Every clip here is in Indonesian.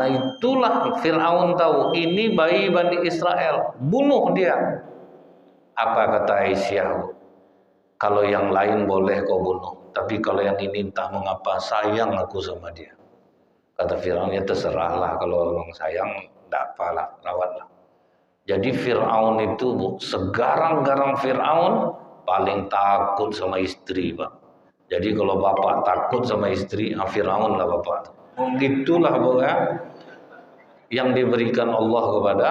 Nah itulah Fir'aun tahu ini bayi Bani Israel, bunuh dia. Apa kata Aisyah? Kalau yang lain boleh kau bunuh, tapi kalau yang ini entah mengapa sayang aku sama dia. Kata Fir'aun, ya terserahlah, kalau orang sayang tidak apalah, rawatlah. Jadi Fir'aun itu segarang-garang Fir'aun paling takut sama istri, Pak. Jadi kalau bapak takut sama istri, Fir'aun lah bapak. Itulah pokoknya yang diberikan Allah kepada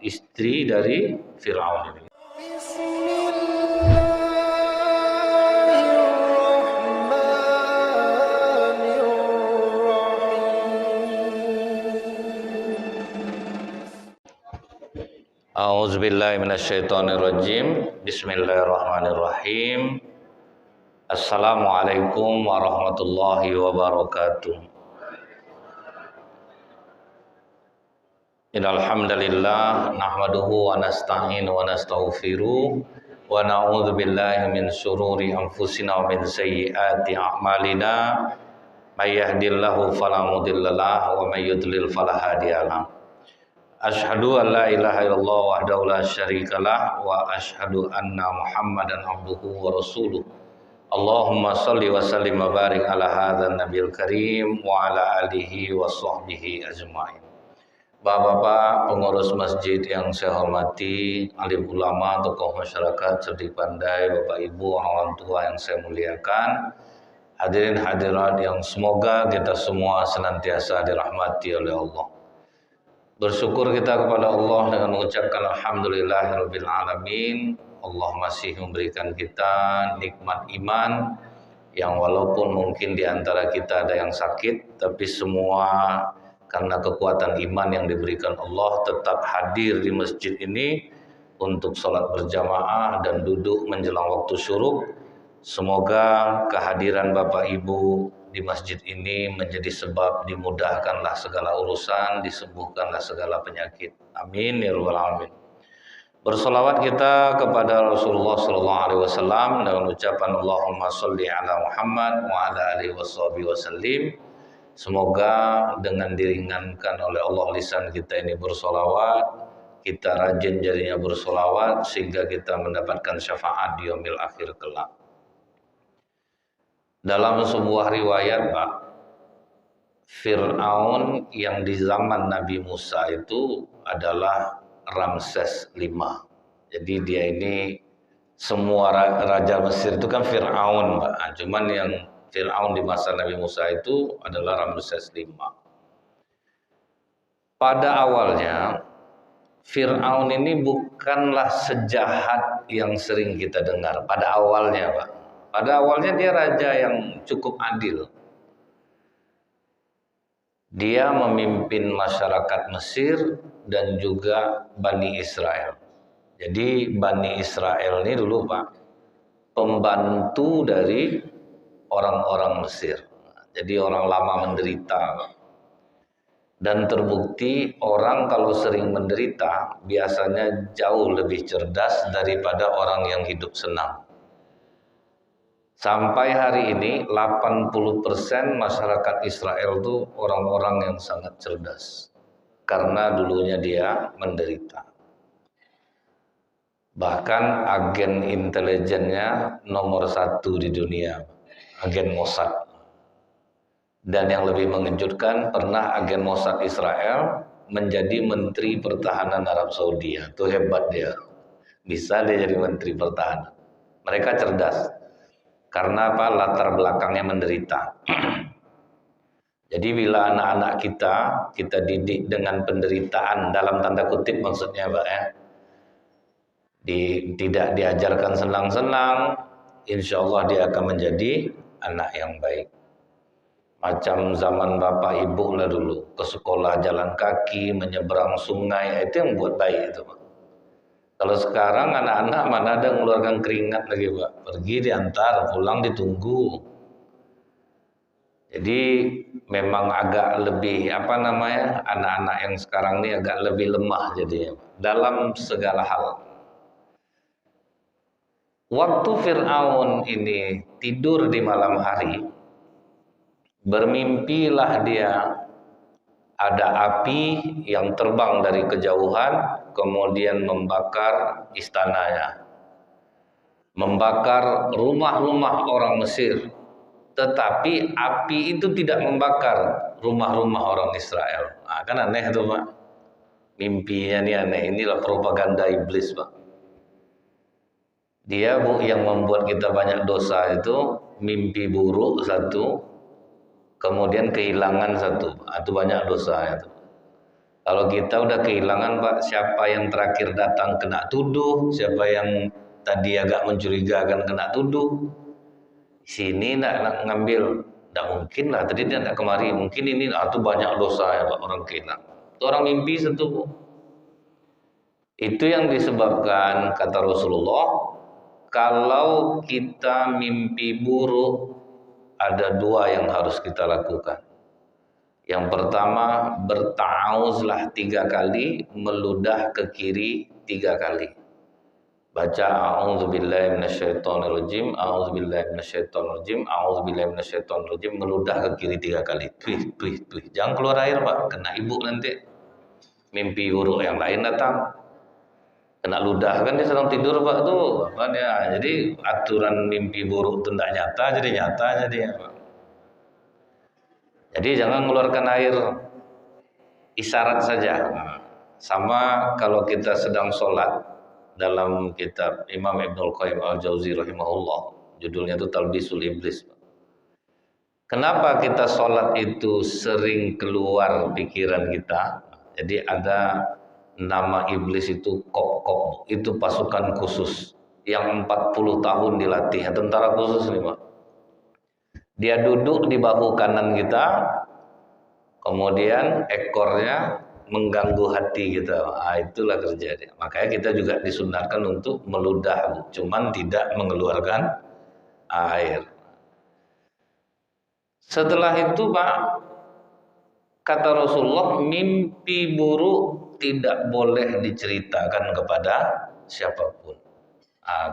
istri dari Fir'aun ini. A'udzubillahi minasyaitonirrajim. Bismillahirrahmanirrahim. Assalamualaikum warahmatullahi wabarakatuh. Innal hamdalillah nahmaduhu wa nasta'inu wa nastaghfiruh wa na'udzu billahi min syururi anfusina wa min sayyiati a'malina. May yahdihillahu fala mudhillalah wa may yudlil fala hadiyalah. Asyhadu an la ilaha illallah wahdahu la syarikalah wa asyhadu anna Muhammadan abduhu wa rasuluh. Allahumma shalli wa sallim wa barik ala hadzal nabiyil karim wa ala alihi wa sahbihi ajmain. Bapak-bapak pengurus masjid yang saya hormati, alim ulama, tokoh masyarakat, cerdik pandai, Bapak Ibu, orang tua yang saya muliakan, hadirin hadirat yang semoga kita semua senantiasa dirahmati oleh Allah. Bersyukur kita kepada Allah dengan mengucapkan alhamdulillahirabbil alamin. Allah masih memberikan kita nikmat iman yang walaupun mungkin di antara kita ada yang sakit, tapi semua karena kekuatan iman yang diberikan Allah tetap hadir di masjid ini untuk sholat berjamaah dan duduk menjelang waktu syuruk. Semoga kehadiran Bapak Ibu di masjid ini menjadi sebab dimudahkanlah segala urusan, disembuhkanlah segala penyakit. Amin ya rabbal alamin. Bersolawat kita kepada Rasulullah sallallahu alaihi wasallam dengan ucapan Allahumma sholli ala Muhammad wa ala alihi wasallim. Semoga dengan diringankan oleh Allah lisan kita ini bersolawat, kita rajin jadinya bersolawat sehingga kita mendapatkan syafaat di yaumil akhir kelak. Dalam sebuah riwayat, Pak, Fir'aun yang di zaman Nabi Musa itu adalah Ramses V. Jadi dia ini semua raja Mesir itu kan Fir'aun, Pak. Nah, cuman yang Fir'aun di masa Nabi Musa itu adalah Ramses V. Pada awalnya Fir'aun ini bukanlah sejahat yang sering kita dengar. Pada awalnya, Pak. Pada awalnya dia raja yang cukup adil. Dia memimpin masyarakat Mesir dan juga Bani Israel. Jadi Bani Israel ini dulu, Pak, pembantu dari orang-orang Mesir. Jadi orang lama menderita. Dan terbukti orang kalau sering menderita biasanya jauh lebih cerdas daripada orang yang hidup senang. Sampai hari ini 80% masyarakat Israel itu orang-orang yang sangat cerdas. Karena dulunya dia menderita. Bahkan agen intelijennya nomor 1 di dunia, agen Mossad. Dan yang lebih mengejutkan, pernah agen Mossad Israel menjadi Menteri Pertahanan Arab Saudi. Itu hebat dia. Bisa dia jadi Menteri Pertahanan. Mereka cerdas. Karena apa? Latar belakangnya menderita. Jadi bila anak-anak kita didik dengan penderitaan, dalam tanda kutip maksudnya, Pak, ya. Tidak diajarkan senang-senang, insya Allah dia akan menjadi anak yang baik. Macam zaman bapak ibu lah dulu, ke sekolah jalan kaki, menyeberang sungai, itu yang buat baik itu, Pak. Kalau sekarang anak-anak mana ada mengeluarkan keringat lagi, Pak. Pergi diantar, pulang ditunggu. Jadi memang agak lebih anak-anak yang sekarang ini agak lebih lemah jadinya dalam segala hal. Waktu Fir'aun ini tidur di malam hari, bermimpilah dia ada api yang terbang dari kejauhan kemudian membakar istananya, membakar rumah-rumah orang Mesir. Tetapi api itu tidak membakar rumah-rumah orang Israel. Nah, kan aneh tuh Pak. Mimpinya nih aneh. Inilah propaganda iblis Pak. Dia yang membuat kita banyak dosa itu mimpi buruk satu, kemudian kehilangan satu. Itu banyak dosa itu. Kalau kita udah kehilangan Pak, siapa yang terakhir datang kena tuduh, siapa yang tadi agak mencurigakan kena tuduh. Sini nak ngambil, tidak mungkin lah. Tadi dia tidak kemari, mungkin ini itu banyak dosa ya Pak, orang kehilangan. Itu orang mimpi satu. Itu yang disebabkan kata Rasulullah, kalau kita mimpi buruk, ada dua yang harus kita lakukan. Yang pertama, berta'awuzlah 3 kali, meludah ke kiri 3 kali. Baca a'udzubillahi minasyaitonirrajim, a'udzubillahi minasyaitonirrajim, a'udzubillahi minasyaitonirrajim, meludah ke kiri 3 kali. Tuih. Jangan keluar air Pak, kena ibu nanti. Mimpi buruk yang lain datang. Kena ludah kan dia sedang tidur Pak tuh. Apa dia? Jadi aturan mimpi buruk itu tidak nyata, jadi nyata jadinya Pak. Jadi jangan mengeluarkan air, isyarat saja. Sama kalau kita sedang sholat, dalam kitab Imam Ibnul Qayyim Al-Jauzi rahimahullah, judulnya itu Talbisul Iblis. Kenapa kita sholat itu sering keluar pikiran kita? Jadi ada nama iblis itu kop, itu pasukan khusus yang 40 tahun dilatih, tentara khusus nih Pak. Dia duduk di bahu kanan kita, kemudian ekornya mengganggu hati kita. Itulah kerja dia. Makanya kita juga disunahkan untuk meludah, cuman tidak mengeluarkan air. Setelah itu Pak, kata Rasulullah, mimpi buruk tidak boleh diceritakan kepada siapapun.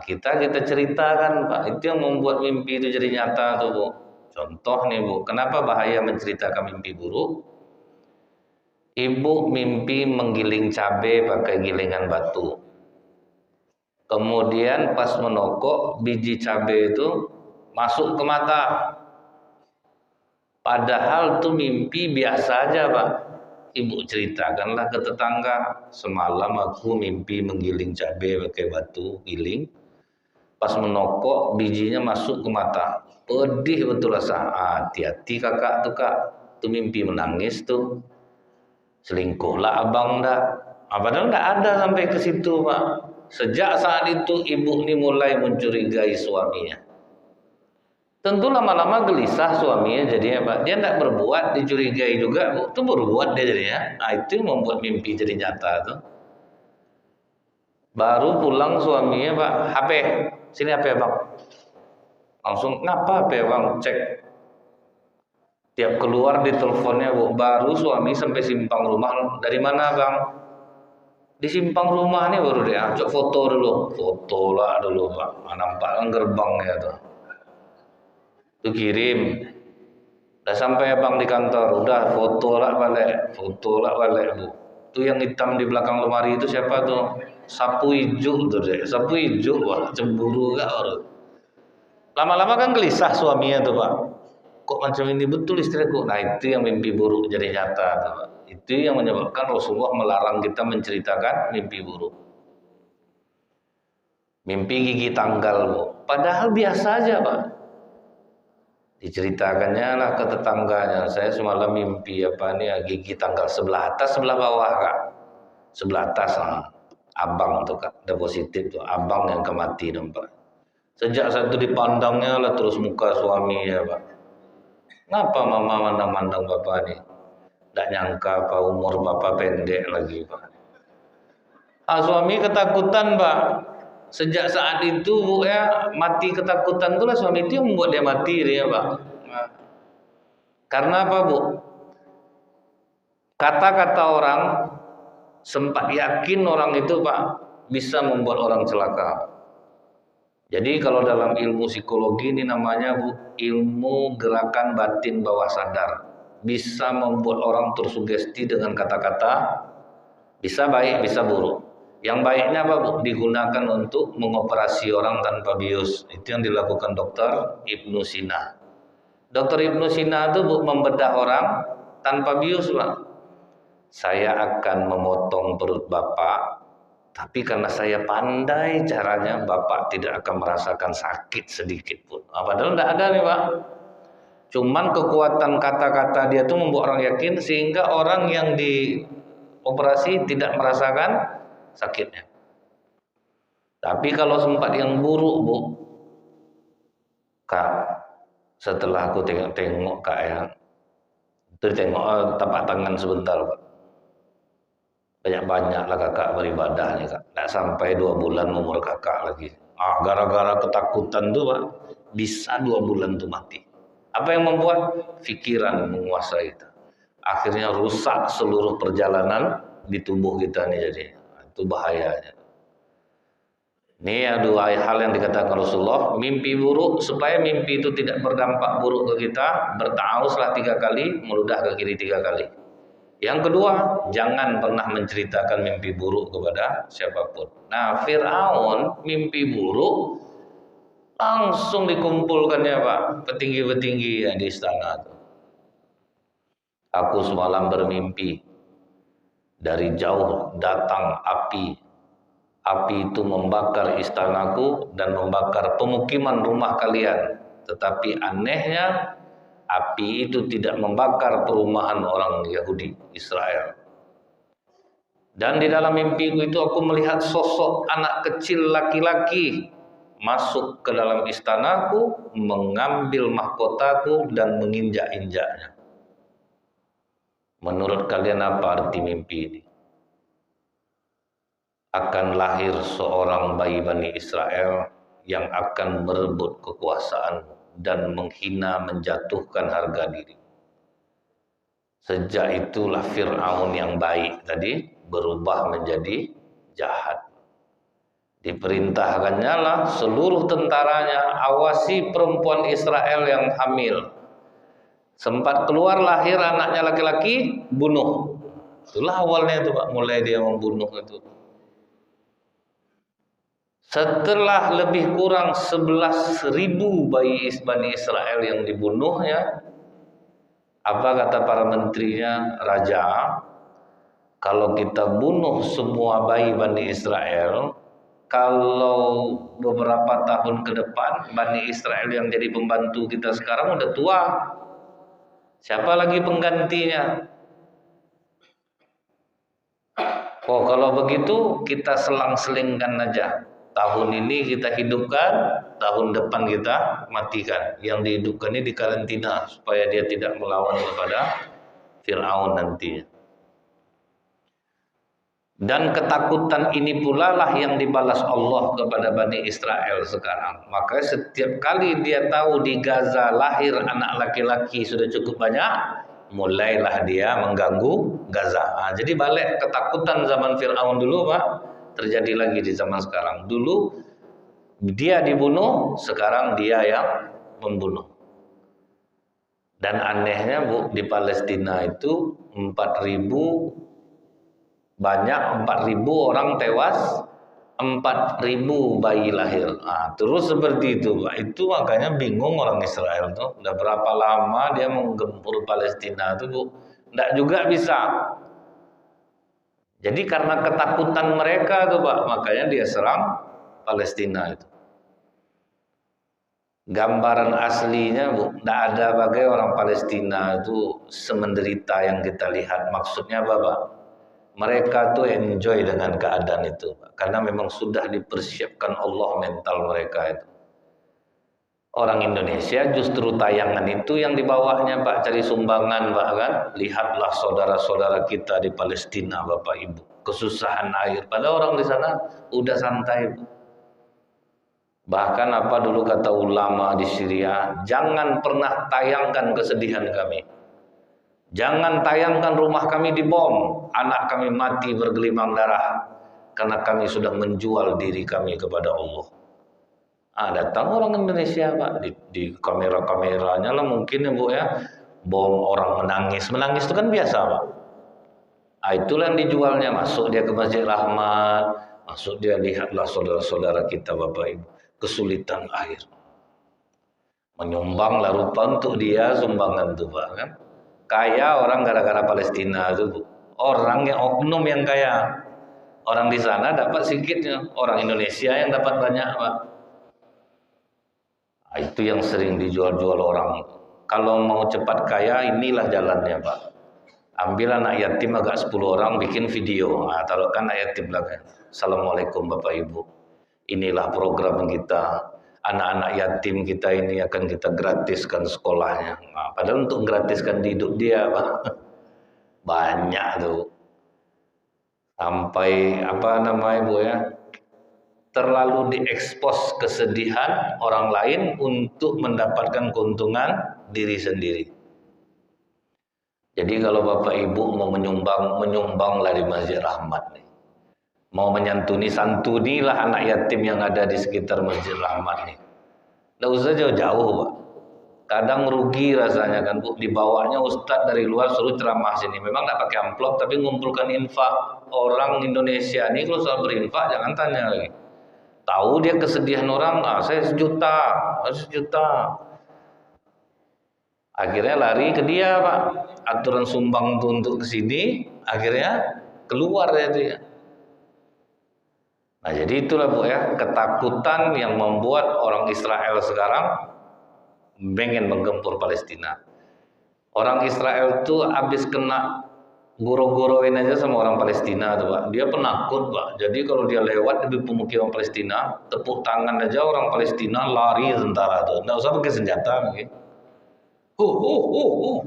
Kita ceritakan Pak, itu yang membuat mimpi itu jadi nyata tuh Bu. Contoh nih Bu, kenapa bahaya menceritakan mimpi buruk? Ibu mimpi menggiling cabai pakai gilingan batu. Kemudian pas menokok, biji cabai itu masuk ke mata. Padahal tuh mimpi biasa aja Pak. Ibu ceritakanlah ke tetangga, semalam aku mimpi menggiling cabai pakai batu giling. Pas menokok, bijinya masuk ke mata. Pedih betul rasa. Hati-hati kakak tuh Kak, tuh mimpi menangis tuh. Selingkuhlah abang dah. Padahal nggak ada sampai ke situ Pak. Sejak saat itu ibu ini mulai mencurigai suaminya. Tentu lama-lama gelisah suaminya jadinya Pak. Dia tidak berbuat, dicurigai juga, itu berbuat dia jadinya. Itu yang membuat mimpi jadi nyata tuh. Baru pulang suaminya Pak, HP, sini HP Bang. Langsung, kenapa HP Bang? Cek. Tiap keluar di teleponnya Bu, baru suami sampai simpang rumah. Dari mana Bang? Di simpang rumah nih baru dia ajak foto dulu. Foto lah dulu Pak, nampak kan gerbangnya tuh. Itu kirim. Udah sampai Bang di kantor, udah foto lah balik Bu. Itu yang hitam di belakang lemari itu siapa tuh? Sapu hijau tuh deh, sapu hijau Wah, cemburu gak orang. Lama-lama kan gelisah suaminya tuh Pak. Kok macam ini betul istriku? Nah itu yang mimpi buruk jadi nyata tuh Pak. Itu yang menyebabkan Rasulullah melarang kita menceritakan mimpi buruk. Mimpi gigi tanggal Bu. Padahal biasa aja Pak. Diceritakannya lah ke tetangganya, saya semalam mimpi gigi tanggal sebelah atas sebelah bawah Kak. Sebelah atas abang tuh Kak, ada positif tuh, abang yang kemati nampak. Sejak saat itu dipandangnya lah terus muka suaminya Pak. Ngapa mama mandang-mandang bapak nih? Tidak nyangka Pak, umur bapak pendek lagi Pak. Suami ketakutan Pak. Sejak saat itu Bu ya, mati ketakutan itulah suami itu yang membuat dia mati dia Pak. Karena apa Bu? Kata-kata orang sempat yakin orang itu Pak bisa membuat orang celaka. Jadi kalau dalam ilmu psikologi ini namanya Bu, ilmu gerakan batin bawah sadar. bisa membuat orang tersugesti dengan kata-kata, bisa baik, bisa buruk. Yang baiknya apa, Bu? Digunakan untuk mengoperasi orang tanpa bius. Itu yang dilakukan Dokter Ibnu Sina. Dokter Ibnu Sina itu, Bu, membedah orang tanpa bius, Pak. Saya akan memotong perut Bapak, tapi karena saya pandai caranya, Bapak tidak akan merasakan sakit sedikit pun. Padahal tidak ada nih, Pak. Cuman kekuatan kata-kata dia itu membuat orang yakin sehingga orang yang dioperasi tidak merasakan sakitnya. Tapi kalau sempat yang buruk, Bu, Kak, setelah aku tengok-tengok, Kak, ya, itu tengok tapak tangan sebentar, Pak. Banyak-banyaklah kakak beribadah nih, Kak. Tidak sampai 2 bulan umur kakak lagi. Gara-gara ketakutan tuh, Pak, bisa 2 bulan tuh mati. Apa yang membuat? Pikiran menguasai kita. Akhirnya rusak seluruh perjalanan di tubuh kita nih, jadi itu bahayanya. Ini dua hal yang dikatakan Rasulullah. Mimpi buruk, supaya mimpi itu tidak berdampak buruk ke kita, bertawuslah 3 kali, meludah ke kiri 3 kali. Yang kedua, jangan pernah menceritakan mimpi buruk kepada siapapun. Nah, Fir'aun mimpi buruk langsung dikumpulkannya, Pak, petinggi-petinggi yang di istana. Aku semalam bermimpi, dari jauh datang api. Api itu membakar istanaku dan membakar pemukiman rumah kalian. Tetapi anehnya, api itu tidak membakar perumahan orang Yahudi, Israel. Dan di dalam mimpiku itu aku melihat sosok anak kecil laki-laki masuk ke dalam istanaku, mengambil mahkotaku dan menginjak-injaknya. Menurut kalian apa arti mimpi ini? Akan lahir seorang bayi Bani Israel yang akan merebut kekuasaan dan menghina, menjatuhkan harga diri. Sejak itulah Fir'aun yang baik tadi berubah menjadi jahat. Diperintahkannya lah seluruh tentaranya awasi perempuan Israel yang hamil. Sempat keluar lahir anaknya laki-laki, bunuh. Itulah awalnya itu, Pak, mulai dia membunuh itu. Setelah lebih kurang 11.000 bayi Bani Israel yang dibunuhnya, apa kata para menterinya? Raja, kalau kita bunuh semua bayi Bani Israel, kalau beberapa tahun ke depan Bani Israel yang jadi pembantu kita sekarang udah tua, siapa lagi penggantinya? Oh, kalau begitu kita selang-selingkan aja. Tahun ini kita hidupkan, tahun depan kita matikan. Yang dihidupkan ini dikarantina supaya dia tidak melawan kepada Fir'aun nantinya. Dan ketakutan ini pula lah yang dibalas Allah kepada Bani Israel sekarang. Maka setiap kali dia tahu di Gaza lahir anak laki-laki sudah cukup banyak, mulailah dia mengganggu Gaza. Jadi balik ketakutan zaman Fir'aun dulu, Pak, terjadi lagi di zaman sekarang. Dulu dia dibunuh, sekarang dia yang membunuh. Dan anehnya, Bu, di Palestina itu 4.000 banyak, 4.000 orang tewas, 4.000 bayi lahir. Terus seperti itu, Pak. Itu makanya bingung orang Israel tuh. Udah berapa lama dia menggempur Palestina itu, Bu? Nggak juga bisa. Jadi karena ketakutan mereka tuh, Pak, makanya dia serang Palestina itu. Gambaran aslinya, Bu, nggak ada bagai orang Palestina itu semenderita yang kita lihat. Maksudnya apa, Pak? Mereka tuh enjoy dengan keadaan itu, Pak. Karena memang sudah dipersiapkan Allah mental mereka itu. Orang Indonesia justru tayangan itu yang dibawanya, Pak, cari sumbangan, Pak, kan? Lihatlah saudara-saudara kita di Palestina, Bapak Ibu, kesusahan air. Padahal orang di sana udah santai, Bu. Bahkan apa dulu kata ulama di Syria, jangan pernah tayangkan kesedihan kami. Jangan tayangkan rumah kami dibom, anak kami mati bergelimang darah, karena kami sudah menjual diri kami kepada Allah. Datang orang Indonesia, Pak, di kamera-kameranya lah mungkin ya, Bu, ya, bom, orang menangis. Menangis itu kan biasa, Pak. Nah, itulah yang dijualnya. Masuk dia ke Masjid Rahmat, masuk dia lihatlah saudara-saudara kita Bapak Ibu kesulitan air. Menyumbanglah rupa untuk dia sumbangan itu, Pak, kan. Kaya orang gara-gara Palestina itu, orang yang oknum yang kaya. Orang di sana dapat sedikitnya, orang Indonesia yang dapat banyak, Pak. Nah, itu yang sering dijual-jual orang. Kalau mau cepat kaya, inilah jalannya, Pak. Ambil anak yatim agak 10 orang, bikin video. Nah, taruhkan anak yatim belakang. Assalamualaikum Bapak Ibu. Inilah program kita. Anak-anak yatim kita ini akan kita gratiskan sekolahnya. Nah, padahal untuk gratiskan hidup dia, Pak. Banyak tuh. Sampai apa namanya, Bu ya? Terlalu diekspos kesedihan orang lain untuk mendapatkan keuntungan diri sendiri. Jadi kalau Bapak Ibu mau menyumbanglah di Masjid Rahmat nih. Mau santunilah anak yatim yang ada di sekitar Masjid Rahmat nih. Nggak usah jauh-jauh, Pak. Kadang rugi rasanya kan, Bu. Dibawanya Ustadz dari luar suruh ceramah sini. Memang nggak pakai amplop, tapi ngumpulkan infak. Orang Indonesia ini kalau soal berinfak jangan tanya lagi. Tahu dia kesedihan orang, saya 1 juta, harus 1 juta. Akhirnya lari ke dia, Pak. Aturan sumbang itu untuk ke sini, akhirnya keluar dia. Nah, jadi itulah, Bu ya, ketakutan yang membuat orang Israel sekarang pengen menggempur Palestina. Orang Israel itu habis kena goro-goroin aja sama orang Palestina tuh, Pak. Dia penakut, Pak. Jadi kalau dia lewat di pemukiman Palestina, tepuk tangan aja orang Palestina lari tentara tuh. Nggak usah pakai senjata gitu.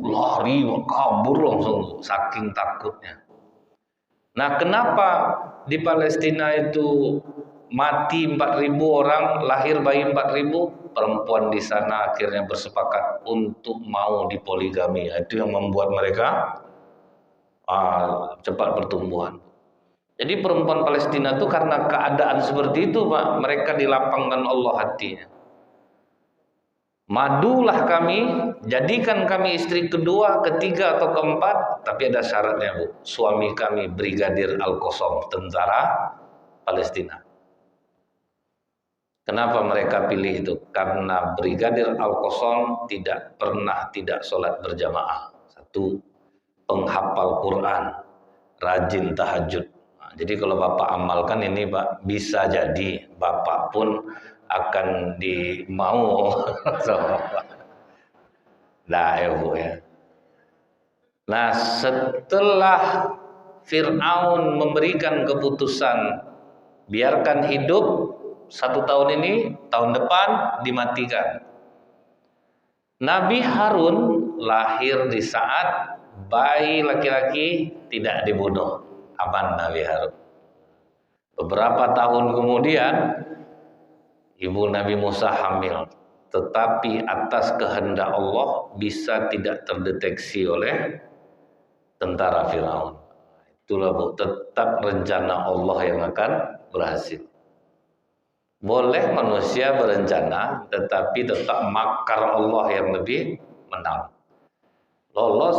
Lari, kabur langsung saking takutnya. Nah, kenapa di Palestina itu mati 4.000 orang, lahir bayi 4.000? Perempuan di sana akhirnya bersepakat untuk mau dipoligami. Itu yang membuat mereka cepat pertumbuhan. Jadi perempuan Palestina itu karena keadaan seperti itu, Pak, mereka dilapangkan Allah hatinya. Madulah kami, jadikan kami istri kedua, ketiga atau keempat, tapi ada syaratnya, Bu. Suami kami Brigadir Al-Qassam, tentara Palestina. Kenapa mereka pilih itu? Karena Brigadir Al-Qassam tidak pernah tidak sholat berjamaah. 1, penghafal Quran, rajin tahajud. Nah, jadi kalau Bapak amalkan ini, Pak, bisa jadi Bapak pun akan dimau sama Bapak. Nah, ya, Bu ya. Nah, setelah Fir'aun memberikan keputusan biarkan hidup 1 tahun ini, tahun depan dimatikan. Nabi Harun lahir di saat bayi laki-laki tidak dibunuh. Aman Nabi Harun. Beberapa tahun kemudian ibu Nabi Musa hamil. Tetapi atas kehendak Allah bisa tidak terdeteksi oleh tentara Firaun. Itulah, Bu, tetap rencana Allah yang akan berhasil. Boleh manusia berencana, tetapi tetap makar Allah yang lebih menang. Lolos,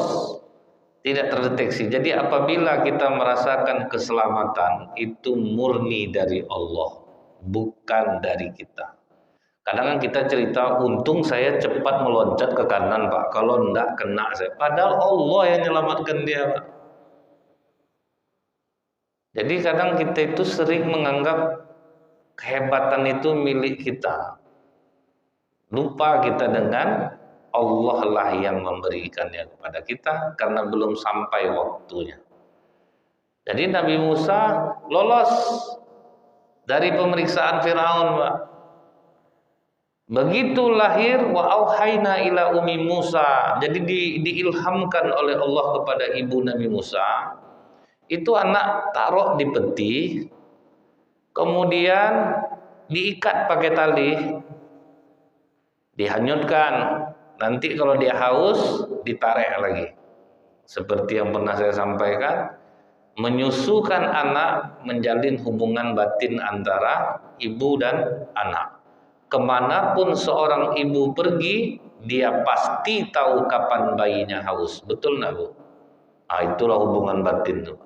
tidak terdeteksi. Jadi apabila kita merasakan keselamatan, itu murni dari Allah, bukan dari kita. Kadang kita cerita, untung saya cepat meloncat ke kanan, Pak. Kalau enggak, kena saya. Padahal Allah yang menyelamatkan dia, Pak. Jadi kadang kita itu sering menganggap kehebatan itu milik kita. Lupa kita dengan Allah lah yang memberikannya kepada kita karena belum sampai waktunya. Jadi Nabi Musa lolos dari pemeriksaan Firaun, Pak. Begitu lahir, wa auhayna ila ummi Musa. Jadi diilhamkan oleh Allah kepada ibu Nabi Musa. Itu anak taruh di peti, kemudian diikat pakai tali, dihanyutkan. Nanti kalau dia haus, ditarik lagi. Seperti yang pernah saya sampaikan, menyusukan anak menjalin hubungan batin antara ibu dan anak. Kemanapun seorang ibu pergi, dia pasti tahu kapan bayinya haus. Betul nggak Bu? Itulah hubungan batin tuh.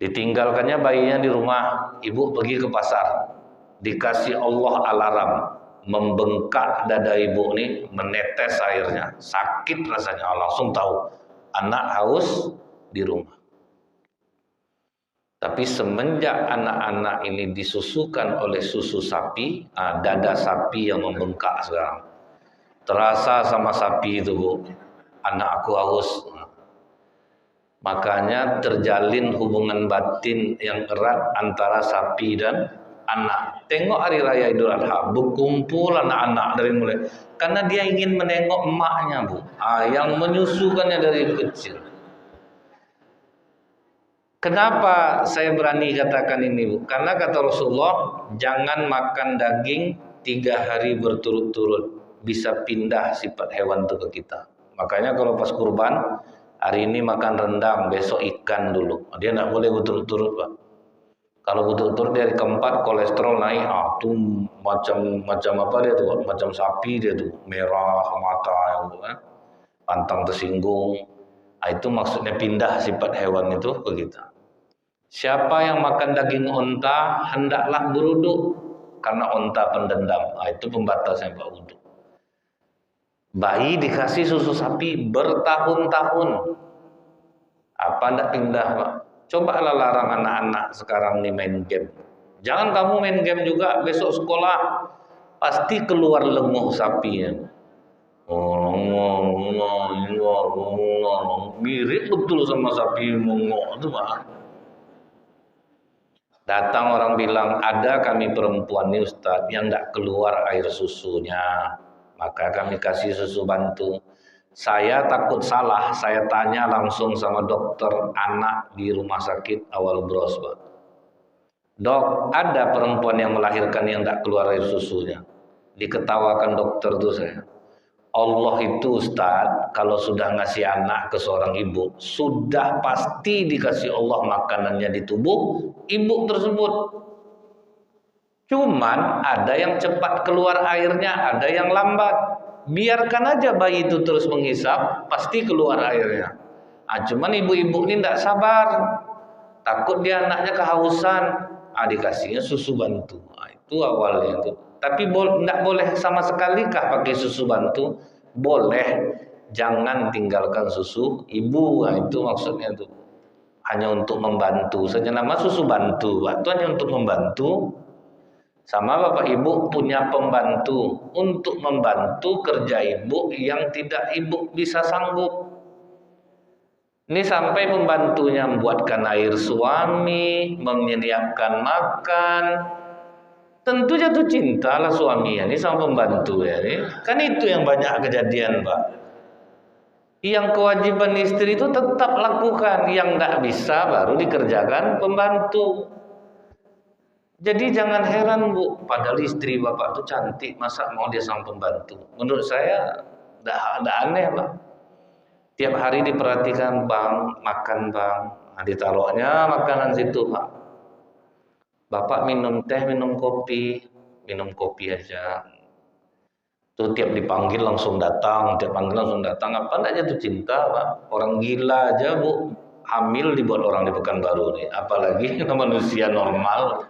Ditinggalkannya bayinya di rumah, ibu pergi ke pasar, dikasih Allah alarm, membengkak dada ibu nih, menetes airnya, sakit rasanya, langsung tahu anak haus di rumah. Tapi semenjak anak-anak ini disusukan oleh susu sapi, dada sapi yang membengkak sekarang, terasa sama sapi itu Bu, anak aku haus. Makanya terjalin hubungan batin yang erat antara sapi dan anak. Tengok hari raya Idul Adha, berkumpul anak-anak dari mulai, karena dia ingin menengok emaknya Bu, yang menyusukannya dari kecil. Kenapa saya berani katakan ini Bu? Karena kata Rasulullah, jangan makan daging 3 hari berturut-turut, bisa pindah sifat hewan itu ke kita. Makanya kalau pas kurban, hari ini makan rendang, besok ikan dulu. Dia tidak boleh berturut-turut Pak. Kalau berturut-turut dari keempat kolesterol naik, tuh macam apa dia tuh, macam sapi dia tuh, merah mata yang pantang tersinggung. Itu maksudnya pindah sifat hewan itu ke kita. Siapa yang makan daging onta hendaklah berwudu, karena onta pendendam. Itu pembatasnya Pak wudu. Bayi dikasih susu sapi bertahun-tahun, apa ndak pindah Pak? Cobalah larang anak-anak sekarang nih main game. Jangan kamu main game juga, besok sekolah pasti keluar lenguh sapinya. Mirip betul sama sapi mongok itu Pak. Datang orang bilang, ada kami perempuan nih Ustadz yang ndak keluar air susunya, maka kami kasih susu bantu. Saya takut salah, saya tanya langsung sama dokter anak di rumah sakit Awal Bros, Pak. Dok, ada perempuan yang melahirkan yang tak keluar air susunya. Diketawakan dokter tuh saya. Allah itu Ustaz, kalau sudah ngasih anak ke seorang ibu, sudah pasti dikasih Allah makanannya di tubuh ibu tersebut. Cuman ada yang cepat keluar airnya, ada yang lambat. Biarkan aja bayi itu terus menghisap, pasti keluar airnya. Cuman ibu-ibu ini tidak sabar, takut dia anaknya kehausan, dikasihnya susu bantu. Itu awalnya tuh. Tapi tidak boleh sama sekali kah pakai susu bantu? Boleh, jangan tinggalkan susu ibu. Itu maksudnya tuh. Hanya untuk membantu saja, nama susu bantu. Itu hanya untuk membantu. Sama bapak ibu punya pembantu untuk membantu kerja ibu yang tidak ibu bisa sanggup. Ini sampai pembantunya membuatkan air suami, menyiapkan makan. Tentu jatuh cinta lah suaminya ini sama pembantu ya. Kan itu yang banyak kejadian Pak. Yang kewajiban istri itu tetap lakukan, yang tidak bisa baru dikerjakan pembantu. Jadi jangan heran Bu, padahal istri bapak itu cantik, masa mau dia sama pembantu? Menurut saya tidak aneh Pak. Tiap hari diperhatikan Bang, makan Bang, ditaruhnya makanan situ Pak. Bapak minum teh, minum kopi aja. Tuh tiap dipanggil langsung datang, Apa enggak jatuh cinta Pak? Orang gila aja Bu, hamil dibuat orang di Pekanbaru nih, apalagi manusia normal.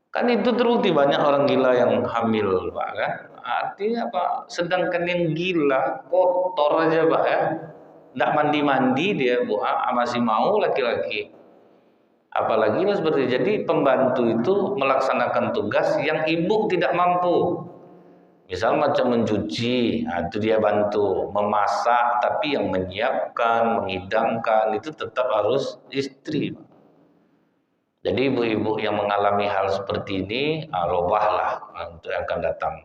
Kan itu terbukti banyak orang gila yang hamil Pak kan. Artinya apa? Sedangkan yang gila kotor aja Pak ya. Tidak mandi-mandi dia Bu, masih mau laki-laki. Apalagi seperti jadi pembantu itu melaksanakan tugas yang ibu tidak mampu. Misal macam mencuci, itu dia bantu. Memasak, tapi yang menyiapkan, menghidangkan itu tetap harus istri. Jadi ibu-ibu yang mengalami hal seperti ini, robahlah untuk yang akan datang.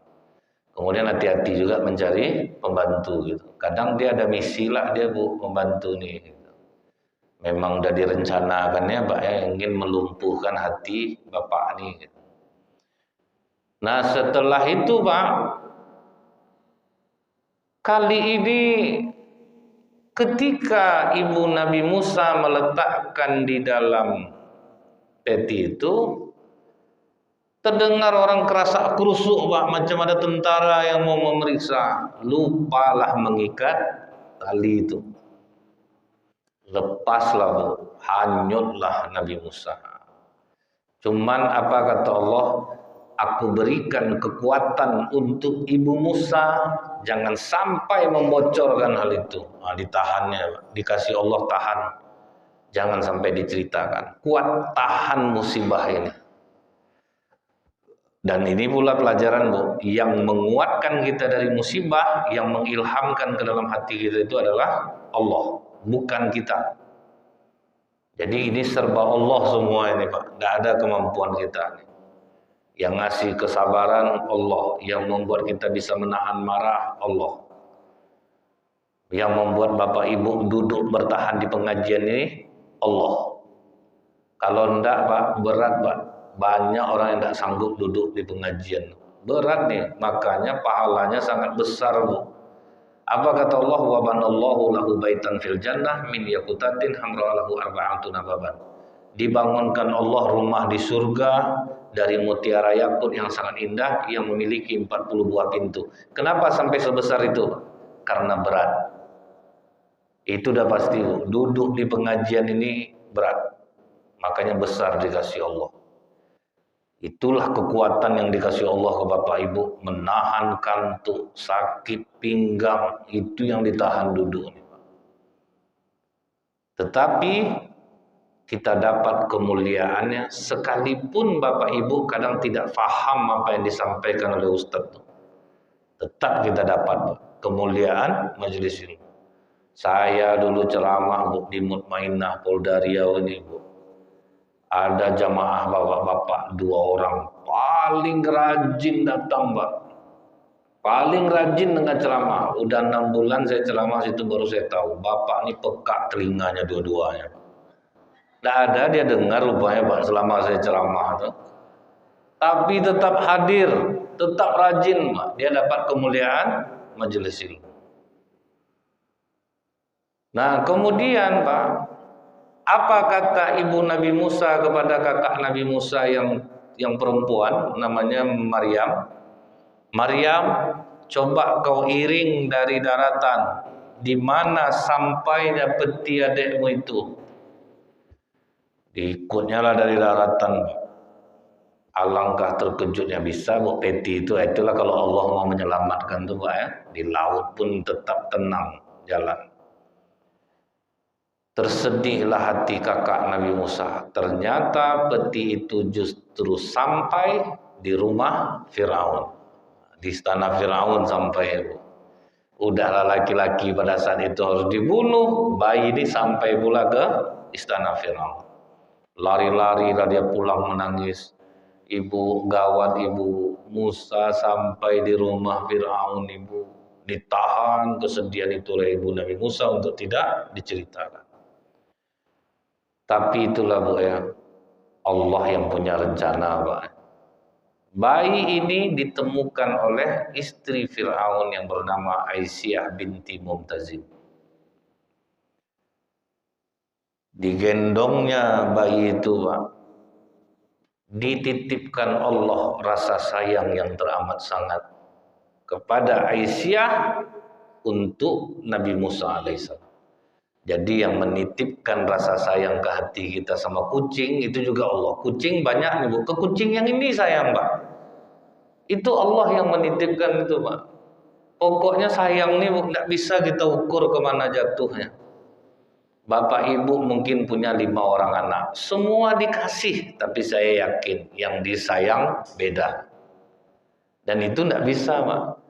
Kemudian hati-hati juga mencari pembantu gitu. Kadang dia ada misi lah dia Bu, membantu nih. Gitu. Memang udah direncanakannya Pak ya, ingin melumpuhkan hati bapak nih. Gitu. Nah setelah itu Pak, kali ini ketika ibu Nabi Musa meletakkan di dalam peti itu, Terdengar orang kerasa kerusuk, Pak, macam ada tentara yang mau memeriksa. Lupalah mengikat tali itu. Lepaslah, Bu. Hanyutlah Nabi Musa. Cuman apa kata Allah? Aku berikan kekuatan untuk ibu Musa, jangan sampai membocorkan hal itu. Nah, ditahannya, dikasih Allah tahan. Jangan sampai diceritakan. Kuat tahan musibah ini. Dan ini pula pelajaran, Bu, yang menguatkan kita dari musibah, yang mengilhamkan ke dalam hati kita itu adalah Allah, bukan kita. Jadi ini serba Allah semua ini, Pak. Tidak ada kemampuan kita. Yang ngasih kesabaran Allah, yang membuat kita bisa menahan marah Allah. Yang membuat Bapak Ibu duduk bertahan di pengajian ini Allah. Kalau enggak, Pak, berat, Pak. Banyak orang yang tidak sanggup duduk di pengajian. Berat nih, makanya pahalanya sangat besar, Bu. Apa kata Allah? Wa banallahu lahu baitan fil jannah min yaqutatin hamra lahu arba'atun baban. Dibangunkan Allah rumah di surga dari mutiara yakut yang sangat indah yang memiliki 40 buah pintu. Kenapa sampai sebesar itu? Karena berat. Itu udah pasti, Bu. Duduk di pengajian ini berat. Makanya besar dikasih Allah. Itulah kekuatan yang dikasih Allah ke Bapak Ibu, menahan kantuk, sakit pinggang, itu yang ditahan duduk. Tetapi kita dapat kemuliaannya sekalipun Bapak Ibu kadang tidak faham apa yang disampaikan oleh Ustadz. Tetap kita dapat kemuliaan majelis ini. Saya dulu ceramah, Bu, di Mutmainah Polda Riau ini, Bu. Ada jamaah bapak-bapak 2 orang paling rajin datang, Pak. Paling rajin dengan ceramah. Udah 6 bulan saya ceramah situ baru saya tahu. Bapak ini peka telinganya dua-duanya. Tidak ada dia dengar rupanya, Pak, selama saya ceramah tuh. Tapi tetap hadir, tetap rajin, Pak. Dia dapat kemuliaan majelis ini. Nah, kemudian, Pak, apa kata ibu Nabi Musa kepada kakak Nabi Musa yang perempuan, namanya Maryam? Maryam, coba kau iring dari daratan, di mana sampainya peti adikmu itu. Diikutnya lah dari daratan. Alangkah terkejutnya, bisa, Bu, peti itu. Itulah kalau Allah mau menyelamatkan tuh, Pak, ya. Di laut pun tetap tenang jalan. Tersedihlah hati kakak Nabi Musa. Ternyata peti itu justru sampai di rumah Firaun, di istana Firaun sampai. Udahlah laki-laki pada saat itu harus dibunuh. Bayi ini sampai pula ke istana Firaun. Lari-lari dia pulang menangis. Ibu gawat, ibu Musa sampai di rumah Firaun, ibu ditahan. Kesedihan itu oleh ibu Nabi Musa untuk tidak diceritakan. Tapi itulah, Bu, ya, Allah yang punya rencana, Pak. Bayi ini ditemukan oleh istri Fir'aun yang bernama Aisyah binti Mumtazin. Digendongnya bayi itu, Pak. Dititipkan Allah rasa sayang yang teramat sangat kepada Aisyah untuk Nabi Musa alaihissalam. Jadi yang menitipkan rasa sayang ke hati kita sama kucing itu juga Allah. Kucing banyak nih, Bu. Ke kucing yang ini sayang, Pak. Itu Allah yang menitipkan itu, Pak. Pokoknya sayang nih, Bu, tidak bisa kita ukur kemana jatuhnya. Bapak Ibu mungkin punya 5 orang anak. Semua dikasih, tapi saya yakin yang disayang beda. Dan itu tidak bisa, Pak.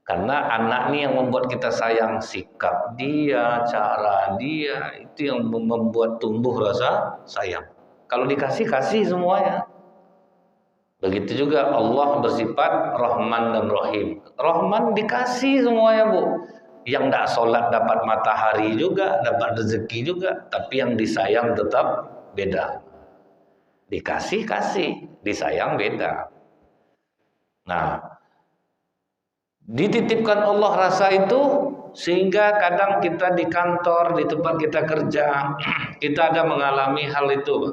Karena anak ini yang membuat kita sayang, sikap dia, cara dia, itu yang membuat tumbuh rasa sayang. Kalau dikasih, kasih semuanya. Begitu juga Allah bersifat Rahman dan Rahim. Rahman dikasih semuanya, Bu. Yang tidak sholat dapat matahari juga, dapat rezeki juga. Tapi yang disayang tetap beda. Dikasih, kasih. Disayang beda. Nah, dititipkan Allah rasa itu sehingga kadang kita di kantor, di tempat kita kerja, kita ada mengalami hal itu.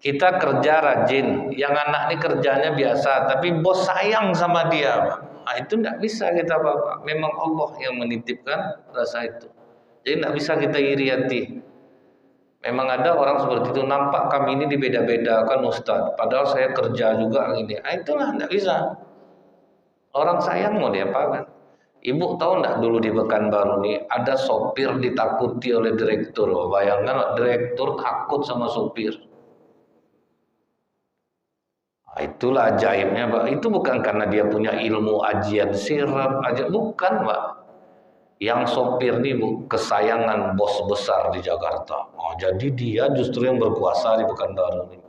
Kita kerja rajin, yang anak ini kerjanya biasa, tapi bos sayang sama dia, Pak. Nah, itu tidak bisa kita, Bapak. Memang Allah yang menitipkan rasa itu. Jadi tidak bisa kita iri hati. Memang ada orang seperti itu, nampak kami ini dibeda-bedakan Ustadz, padahal saya kerja juga ini. Ah, itulah tidak bisa. Orang sayang mau diapakan? Ibu tahu enggak dulu di Pekanbaru nih ada sopir ditakuti oleh direktur. Bayangkan direktur takut sama sopir. Nah, itulah ajaibnya, Pak. Itu bukan karena dia punya ilmu ajian sirap aja, bukan, Pak. Yang sopir ini kesayangan bos besar di Jakarta. Oh, jadi dia justru yang berkuasa di Pekanbaru ini.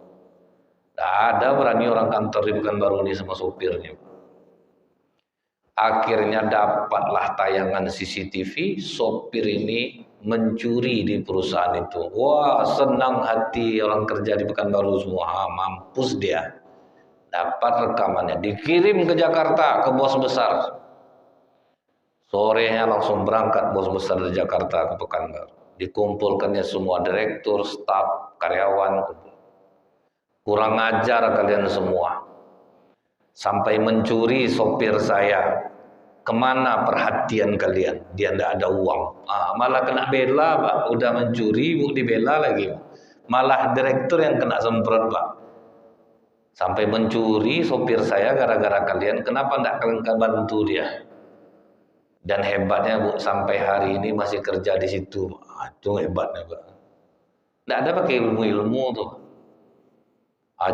Tidak ada berani orang kantor di Pekanbaru ini sama sopirnya. Akhirnya dapatlah tayangan CCTV, sopir ini mencuri di perusahaan itu. Wah, senang hati orang kerja di Pekanbaru semua. Mampus dia. Dapat rekamannya, dikirim ke Jakarta ke bos besar. Sorenya langsung berangkat bos besar dari Jakarta ke Pekanbaru. Dikumpulkannya semua direktur, staf, karyawan. Kurang ajar kalian semua. Sampai mencuri sopir saya. Kemana perhatian kalian? Dia tidak ada uang. Malah kena bela, Pak. Udah mencuri, dibela lagi. Malah direktur yang kena semprot, Pak. Sampai mencuri sopir saya gara-gara kalian. Kenapa tidak kalian bantu dia? Dan hebatnya, Bu, sampai hari ini masih kerja di situ. Itu hebatnya, Pak. Tidak ada pakai ilmu-ilmu tuh.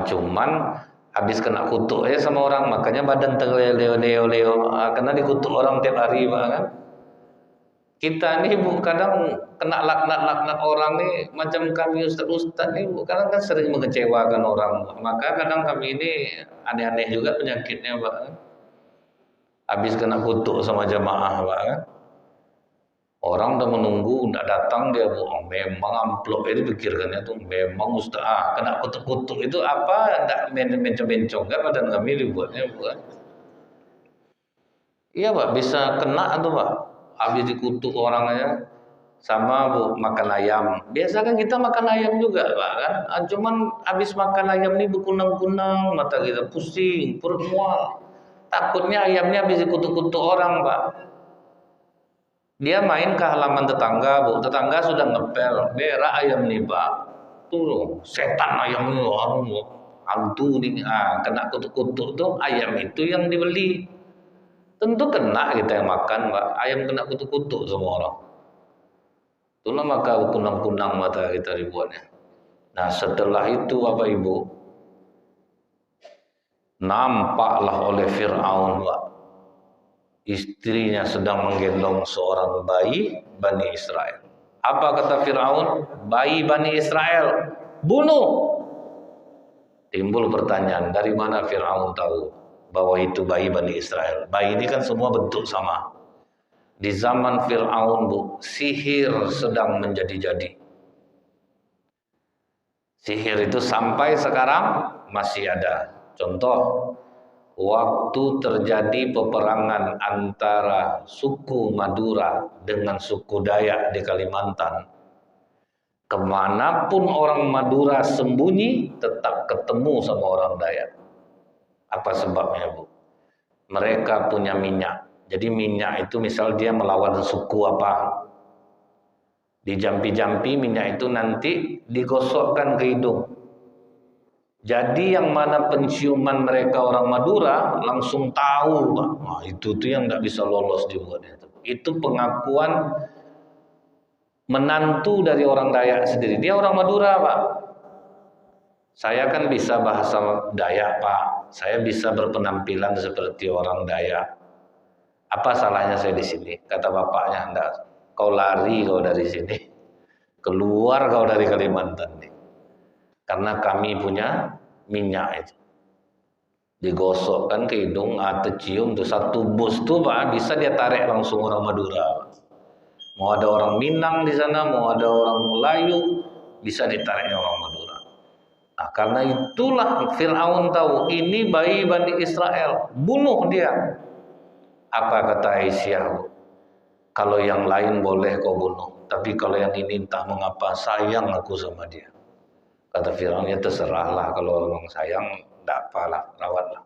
Cuman habis kena kutuk ya sama orang, makanya badan terleo-leo. Karena dikutuk orang tiap hari, Pak, kan. Kita nih, Bu, kadang kena laknat-laknat orang nih, macam kami ustaz-ustaz nih, Bu, kadang kan sering mengecewakan orang. Maka kadang kami ini aneh-aneh juga penyakitnya, Pak, kan. Habis kena kutuk sama jamaah, Pak, kan. Orang udah menunggu, udah datang, dia bohong. Memang amplop itu pikirkannya tuh, memang ustaz, kena kutuk-kutuk itu apa, enggak mencong-mencong, kan badan kami dibuatnya, bukan. Iya, Pak, bisa kena tuh, Pak. Habis dikutuk orangnya, sama, Bu, makan ayam. Biasa kan kita makan ayam juga, Pak, kan. Cuman habis makan ayam ini berkunang-kunang, mata kita pusing, perut mual. Takutnya ayamnya habis dikutuk-kutuk orang, Pak. Dia main ke halaman tetangga, Bu. Tetangga sudah ngepel, berak ayam nih, Pak. Tuh, setan ayam ini, hantu nih. Kena kutuk-kutuk tuh ayam itu yang dibeli. Tentu kena kita yang makan, Pak. Ayam kena kutuk-kutuk semua orang. Itulah maka kunang-kunang mata kita dibuatnya. Nah, setelah itu Bapak Ibu, nampaklah oleh Fir'aun, Pak, istrinya sedang menggendong seorang bayi Bani Israel. Apa kata Fir'aun? Bayi Bani Israel, bunuh. Timbul pertanyaan, dari mana Fir'aun tahu bahwa itu bayi Bani Israel? Bayi ini kan semua bentuk sama. Di zaman Fir'aun, Bu, sihir sedang menjadi-jadi. Sihir itu sampai sekarang masih ada. Contoh, waktu terjadi peperangan antara suku Madura dengan suku Dayak di Kalimantan, kemanapun orang Madura sembunyi, tetap ketemu sama orang Dayak. Apa sebabnya, Bu? Mereka punya minyak. Jadi minyak itu misal dia melawan suku apa, dijampi-jampi minyak itu nanti digosokkan ke hidung. Jadi yang mana penciuman mereka orang Madura langsung tahu, Pak. Nah, itu tuh yang nggak bisa lolos dibuatnya. Itu pengakuan menantu dari orang Dayak sendiri. Dia orang Madura, Pak. Saya kan bisa bahasa Dayak, Pak. Saya bisa berpenampilan seperti orang Dayak. Apa salahnya saya di sini? Kata bapaknya, enggak. Kau lari kau dari sini. Keluar kau dari Kalimantan nih. Karena kami punya minyak itu. Digosokkan ke hidung atau cium tuh satu bus tuh, Pak, bisa dia tarik langsung orang Madura. Mau ada orang Minang di sana, mau ada orang Melayu, bisa ditariknya orang Madura. Nah, karena itulah Fir'aun tahu ini bayi Bani Israel, bunuh dia. Apa kata Aisyah? Kalau yang lain boleh kau bunuh, tapi kalau yang ini entah mengapa sayang aku sama dia. Kata Fir'aun, ya terserahlah, kalau memang sayang tidak apalah, rawatlah.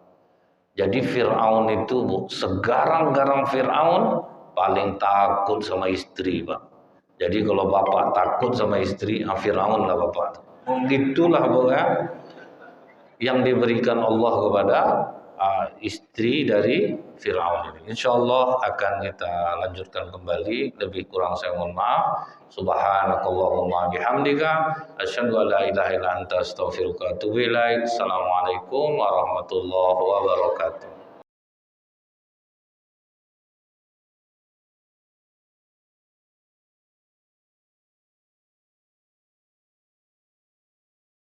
Jadi Fir'aun itu Bu, segarang-garang Fir'aun paling takut sama istri Pak. Jadi kalau bapak takut sama istri, Fir'aun lah bapak. Gitulah pokoknya yang diberikan Allah kepada istri dari Fir'aun ini. Insya Allah akan kita lanjutkan kembali. Lebih kurang saya mohon maaf. Subhanakallahumma bihamdika asyhadu an la ilaha illa anta astaghfiruka wa atubu ilaik. Assalamualaikum warahmatullahi wabarakatuh.